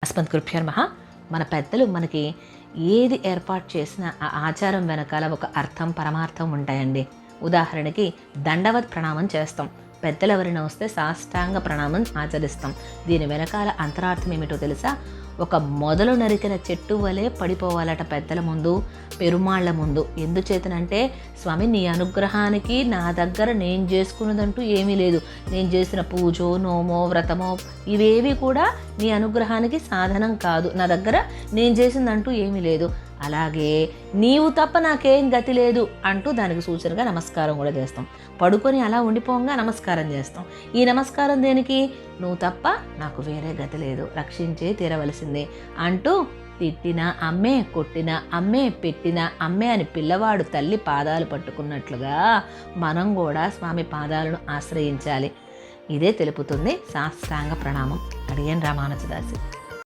అస్మద్గురుభ్యో నమః. మన పెద్దలు మనకి ఏది ఏర్పాటు చేసినా ఆ ఆచారం వెనకాల ఒక అర్థం పరమార్థం ఉంటాయండి. ఉదాహరణకి దండవత్ ప్రణామం చేస్తాం. పెద్దలు ఎవరైనా వస్తే సాష్టాంగ ప్రణామం ఆచరిస్తాం. దీని వెనకాల అంతరార్థం ఏమిటో తెలుసా? ఒక మొదలు నరికిన చెట్టు వలె పడిపోవాలట పెద్దల ముందు, పెరుమాళ్ల ముందు. ఎందుచేతనంటే, స్వామి నీ అనుగ్రహానికి నా దగ్గర నేను చేసుకున్నదంటూ ఏమీ లేదు. నేను చేసిన పూజో నోమో వ్రతమో ఇవేవి కూడా నీ అనుగ్రహానికి సాధనం కాదు. నా దగ్గర నేను చేసిందంటూ ఏమీ లేదు. అలాగే నీవు తప్ప నాకేం గతి లేదు అంటూ దానికి సూచనగా నమస్కారం కూడా చేస్తాం. పడుకొని అలా ఉండిపోగా నమస్కారం చేస్తాం. ఈ నమస్కారం దేనికి? నువ్వు తప్ప నాకు వేరే గతి లేదు, రక్షించే తీరవలసిందే అంటూ తిట్టిన అమ్మే, కొట్టిన అమ్మే, పెట్టిన అమ్మే అని పిల్లవాడు తల్లి పాదాలు పట్టుకున్నట్లుగా మనం కూడా స్వామి పాదాలను ఆశ్రయించాలి. ఇదే తెలుపుతుంది సాష్టాంగ ప్రణామం. అడిగేన్ రామానుజదాసి.